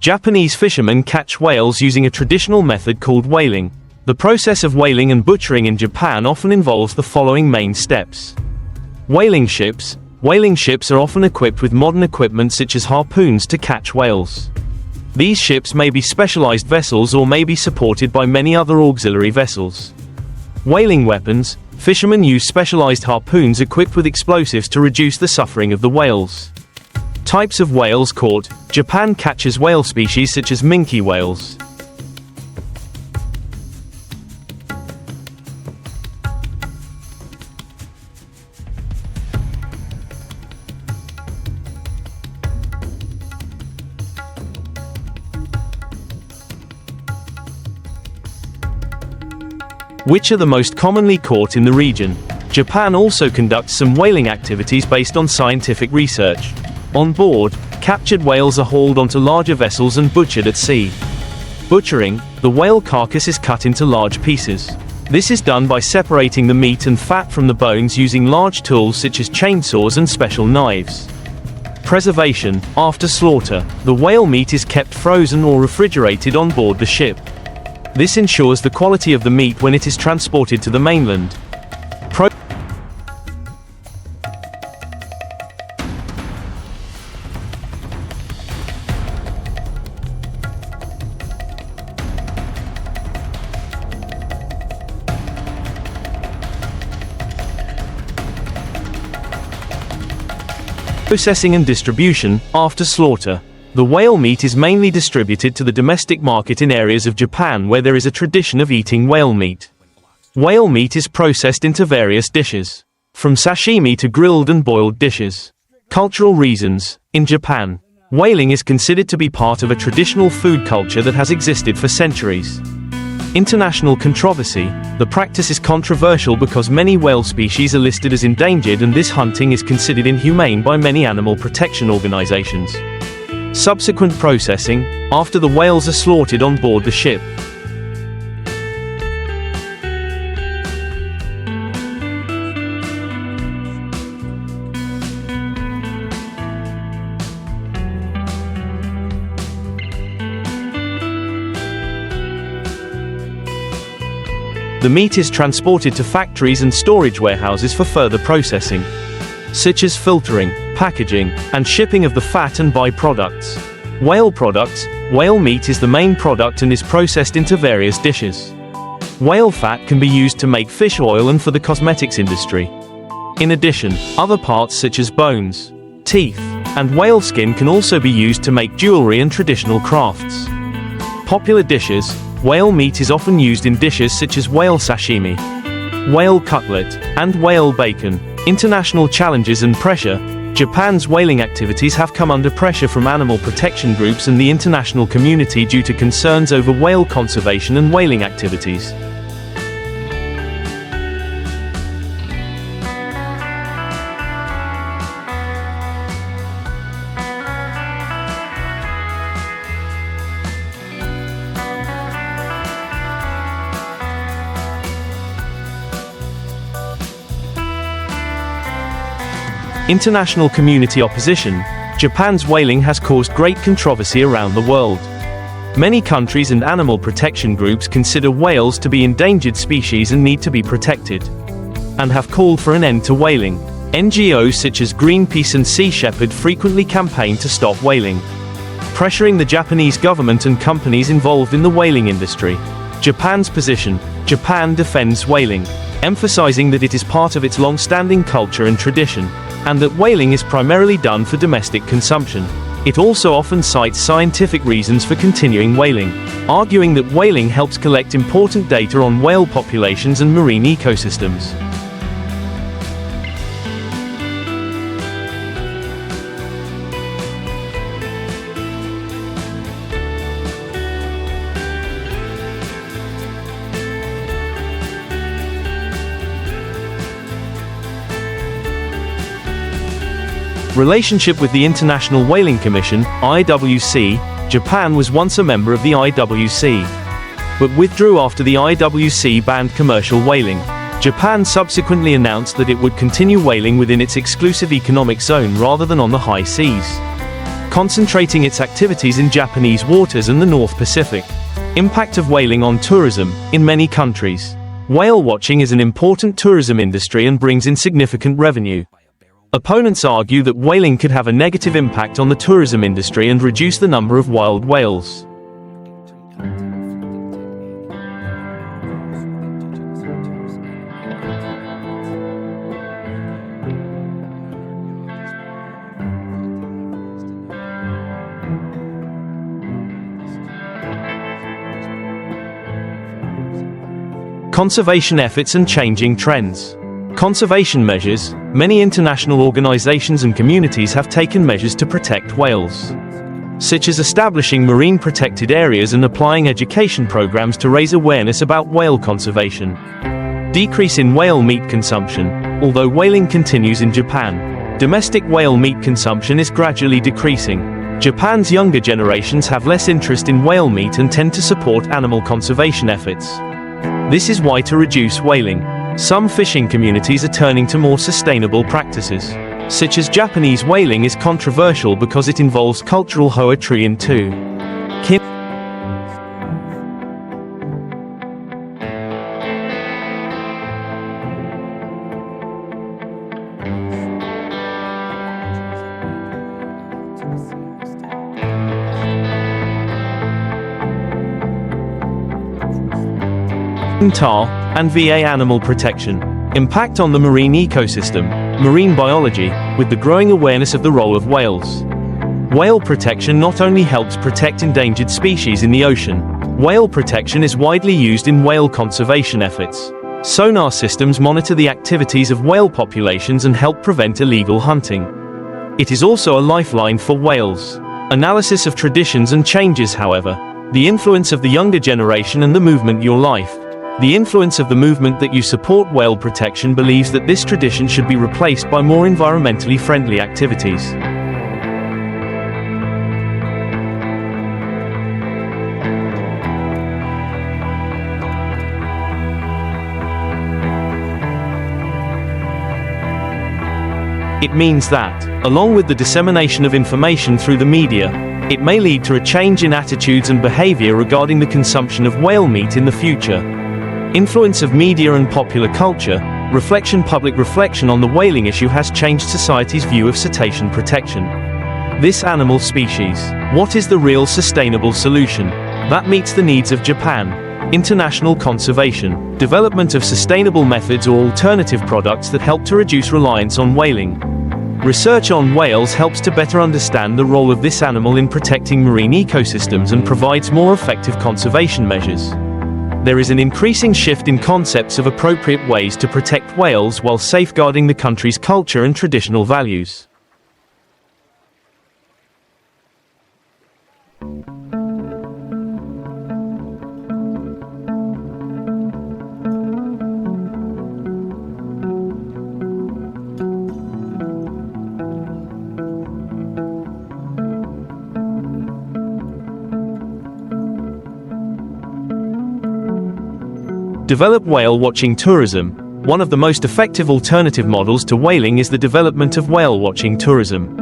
Japanese fishermen catch whales using a traditional method called whaling. The process of whaling and butchering in Japan often involves the following main steps. Whaling ships. Whaling ships are often equipped with modern equipment such as harpoons to catch whales. These ships may be specialized vessels or may be supported by many other auxiliary vessels. Whaling weapons. Fishermen use specialized harpoons equipped with explosives to reduce the suffering of the whales. Types of whales caught. Japan catches whale species such as minke whales. Which are the most commonly caught in the region? Japan also conducts some whaling activities based on scientific research. On board, captured whales are hauled onto larger vessels and butchered at sea. Butchering. The whale carcass is cut into large pieces. This is done by separating the meat and fat from the bones using large tools such as chainsaws and special knives. Preservation. After slaughter, the whale meat is kept frozen or refrigerated on board the ship. This ensures the quality of the meat when it is transported to the mainland. Processing and distribution. After slaughter, the whale meat is mainly distributed to the domestic market in areas of Japan where there is a tradition of eating whale meat. Whale meat is processed into various dishes, from sashimi to grilled and boiled dishes. Cultural reasons. In Japan, whaling is considered to be part of a traditional food culture that has existed for centuries. International controversy. The practice is controversial because many whale species are listed as endangered and this hunting is considered inhumane by many animal protection organizations. Subsequent processing. After the whales are slaughtered on board the ship, the meat is transported to factories and storage warehouses for further processing, such as filtering, packaging, and shipping of the fat and byproducts. Whale products. Whale meat is the main product and is processed into various dishes. Whale fat can be used to make fish oil and for the cosmetics industry. In addition, other parts such as bones, teeth, and whale skin can also be used to make jewelry and traditional crafts. Popular dishes. Whale meat is often used in dishes such as whale sashimi, whale cutlet, and whale bacon. International challenges and pressure. Japan's whaling activities have come under pressure from animal protection groups and the international community due to concerns over whale conservation and whaling activities. International community opposition. Japan's whaling has caused great controversy around the world. Many countries and animal protection groups consider whales to be endangered species and need to be protected, and have called for an end to whaling. NGOs such as Greenpeace and Sea Shepherd frequently campaign to stop whaling, pressuring the Japanese government and companies involved in the whaling industry. Japan's position. Japan defends whaling, emphasizing that it is part of its long-standing culture and tradition, and that whaling is primarily done for domestic consumption. It also often cites scientific reasons for continuing whaling, arguing that whaling helps collect important data on whale populations and marine ecosystems. Relationship with the International Whaling Commission, IWC. Japan was once a member of the IWC, but withdrew after the IWC banned commercial whaling. Japan subsequently announced that it would continue whaling within its exclusive economic zone rather than on the high seas. concentrating its activities in Japanese waters and the North Pacific. Impact of whaling on tourism. In many countries, whale watching is an important tourism industry and brings in significant revenue. Opponents argue that whaling could have a negative impact on the tourism industry and reduce the number of wild whales. Conservation efforts and changing trends. Conservation measures. Many international organizations and communities have taken measures to protect whales, such as establishing marine protected areas and applying education programs to raise awareness about whale conservation. Decrease in whale meat consumption. Although whaling continues in Japan, domestic whale meat consumption is gradually decreasing. Japan's younger generations have less interest in whale meat and tend to support animal conservation efforts. This is why, to reduce whaling, some fishing communities are turning to more sustainable practices, such as Japanese whaling is controversial because it involves cultural hoa tree and two. Tar and VA animal protection. Impact on the marine ecosystem. Marine biology. With the growing awareness of the role of whales, whale protection not only helps protect endangered species in the ocean, whale protection is widely used in whale conservation efforts. Sonar systems monitor the activities of whale populations and help prevent illegal hunting. It is also a lifeline for whales. Analysis of traditions and changes. However, the influence of the younger generation and the movement Your Life. The influence of the movement that you support whale protection believes that this tradition should be replaced by more environmentally friendly activities. It means that, along with the dissemination of information through the media, it may lead to a change in attitudes and behavior regarding the consumption of whale meat in the future. Influence of media and popular culture. Public reflection on the whaling issue has changed society's view of cetacean protection. This animal species. What is the real sustainable solution that meets the needs of Japan? International conservation. Development of sustainable methods or alternative products that help to reduce reliance on whaling. Research on whales helps to better understand the role of this animal in protecting marine ecosystems and provides more effective conservation measures. There is an increasing shift in concepts of appropriate ways to protect whales while safeguarding the country's culture and traditional values. Develop whale watching tourism. One of the most effective alternative models to whaling is the development of whale watching tourism.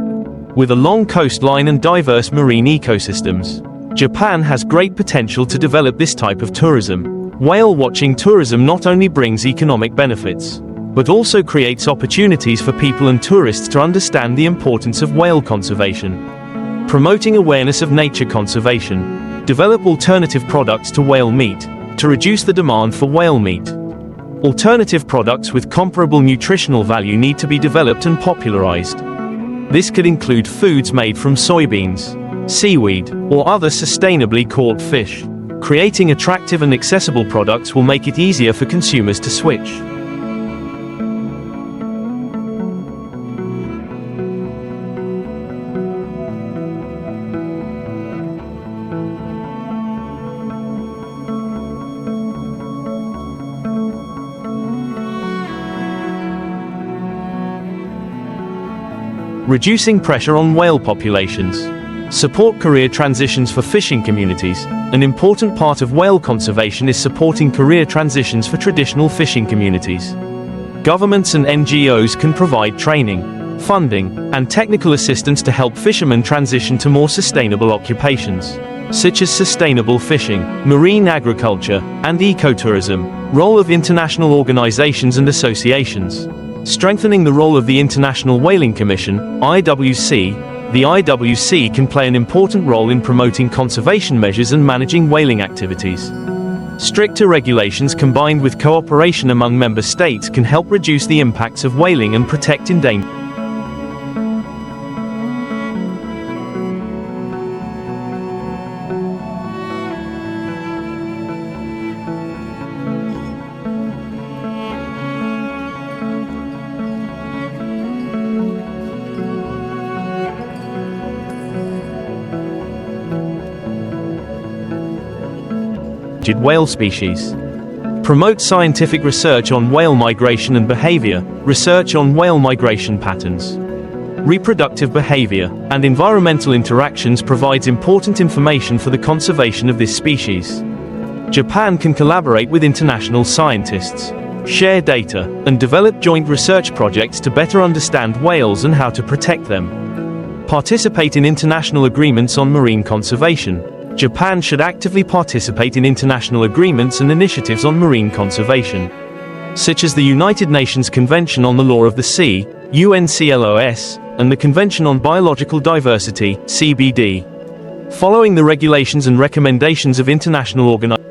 With a long coastline and diverse marine ecosystems, Japan has great potential to develop this type of tourism. Whale watching tourism not only brings economic benefits, but also creates opportunities for people and tourists to understand the importance of whale conservation. Promoting awareness of nature conservation. Develop alternative products to whale meat, to reduce the demand for whale meat. Alternative products with comparable nutritional value need to be developed and popularized. This could include foods made from soybeans, seaweed, or other sustainably caught fish. Creating attractive and accessible products will make it easier for consumers to switch. Reducing pressure on whale populations. Support career transitions for fishing communities. An important part of whale conservation is supporting career transitions for traditional fishing communities. Governments and NGOs can provide training, funding, and technical assistance to help fishermen transition to more sustainable occupations, such as sustainable fishing, marine agriculture, and ecotourism. Role of international organizations and associations. Strengthening the role of the International Whaling Commission, IWC. The IWC can play an important role in promoting conservation measures and managing whaling activities. Stricter regulations combined with cooperation among member states can help reduce the impacts of whaling and protect endangered whale species. Promote scientific research on whale migration and behavior, research on whale migration patterns, reproductive behavior, and environmental interactions provides important information for the conservation of this species. Japan can collaborate with international scientists, share data, and develop joint research projects to better understand whales and how to protect them. Participate in international agreements on marine conservation. Japan should actively participate in international agreements and initiatives on marine conservation, such as the United Nations Convention on the Law of the Sea, UNCLOS, and the Convention on Biological Diversity, CBD. Following the regulations and recommendations of international organizations.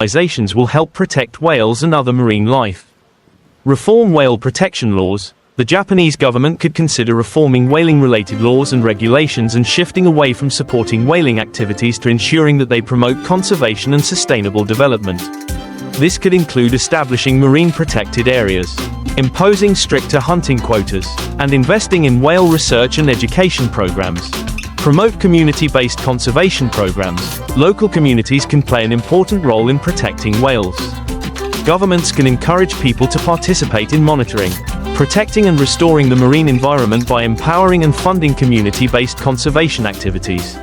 Will help protect whales and other marine life. Reform whale protection laws. The Japanese government could consider reforming whaling-related laws and regulations and shifting away from supporting whaling activities to ensuring that they promote conservation and sustainable development. This could include establishing marine protected areas, imposing stricter hunting quotas, and investing in whale research and education programs. Promote community-based conservation programs. Local communities can play an important role in protecting whales. Governments can encourage people to participate in monitoring, protecting and restoring the marine environment by empowering and funding community-based conservation activities.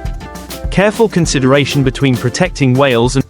Careful consideration between protecting whales and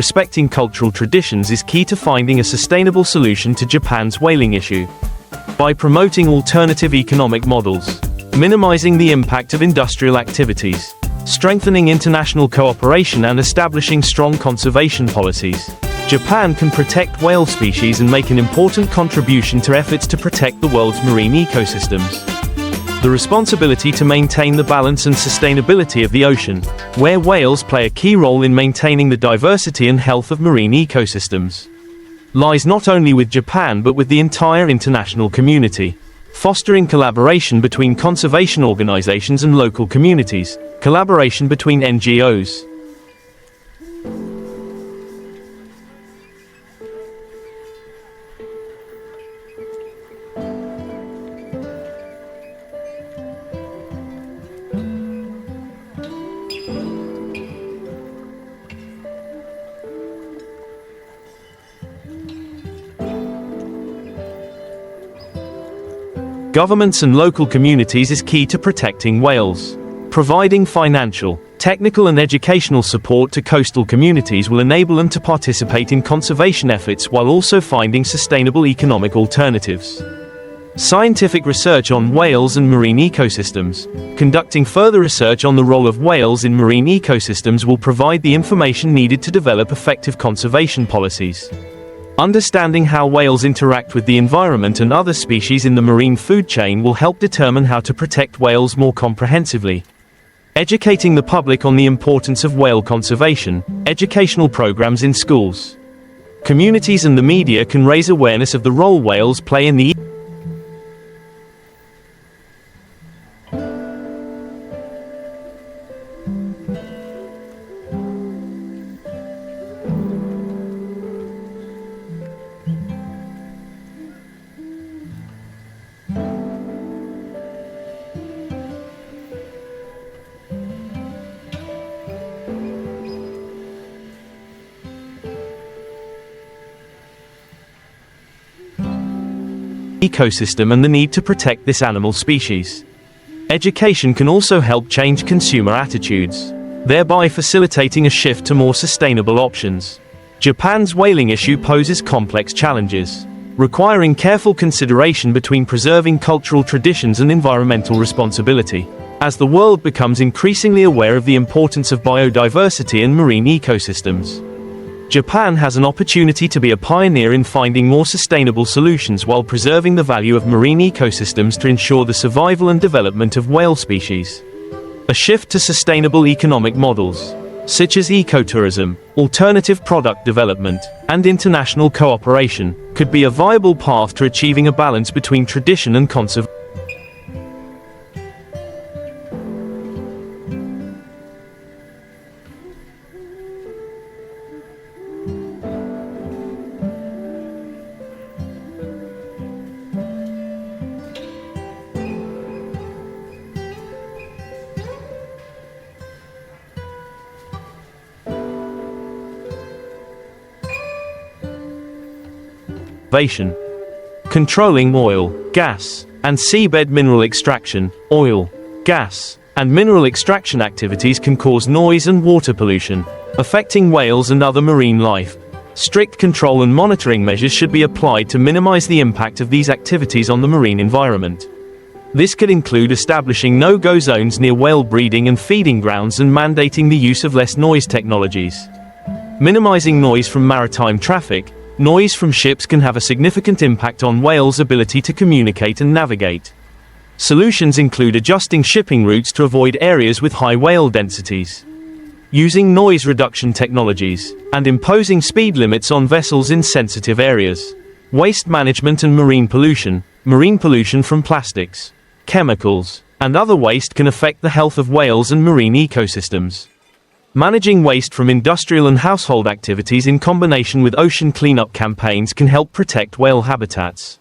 respecting cultural traditions is key to finding a sustainable solution to Japan's whaling issue. By promoting alternative economic models, minimizing the impact of industrial activities, strengthening international cooperation and establishing strong conservation policies, Japan can protect whale species and make an important contribution to efforts to protect the world's marine ecosystems. The responsibility to maintain the balance and sustainability of the ocean, where whales play a key role in maintaining the diversity and health of marine ecosystems, lies not only with Japan but with the entire international community. Fostering collaboration between conservation organizations and local communities, collaboration between NGOs, governments and local communities is key to protecting whales. Providing financial, technical and educational support to coastal communities will enable them to participate in conservation efforts while also finding sustainable economic alternatives. Scientific research on whales and marine ecosystems. Conducting further research on the role of whales in marine ecosystems will provide the information needed to develop effective conservation policies. Understanding how whales interact with the environment and other species in the marine food chain will help determine how to protect whales more comprehensively. Educating the public on the importance of whale conservation, educational programs in schools. Communities and the media can raise awareness of the role whales play in the ecosystem and the need to protect this animal species. Education can also help change consumer attitudes, thereby facilitating a shift to more sustainable options. Japan's whaling issue poses complex challenges, requiring careful consideration between preserving cultural traditions and environmental responsibility. As the world becomes increasingly aware of the importance of biodiversity and marine ecosystems, Japan has an opportunity to be a pioneer in finding more sustainable solutions while preserving the value of marine ecosystems to ensure the survival and development of whale species. A shift to sustainable economic models, such as ecotourism, alternative product development, and international cooperation, could be a viable path to achieving a balance between tradition and conservation. Controlling oil, gas, and seabed mineral extraction. Oil, gas, and mineral extraction activities can cause noise and water pollution, affecting whales and other marine life. Strict control and monitoring measures should be applied to minimize the impact of these activities on the marine environment. This could include establishing no-go zones near whale breeding and feeding grounds and mandating the use of less noise technologies. Minimizing noise from maritime traffic. Noise from ships can have a significant impact on whales' ability to communicate and navigate. Solutions include adjusting shipping routes to avoid areas with high whale densities, using noise reduction technologies, and imposing speed limits on vessels in sensitive areas. Waste management and marine pollution. Marine pollution from plastics, chemicals, and other waste can affect the health of whales and marine ecosystems. Managing waste from industrial and household activities in combination with ocean cleanup campaigns can help protect whale habitats.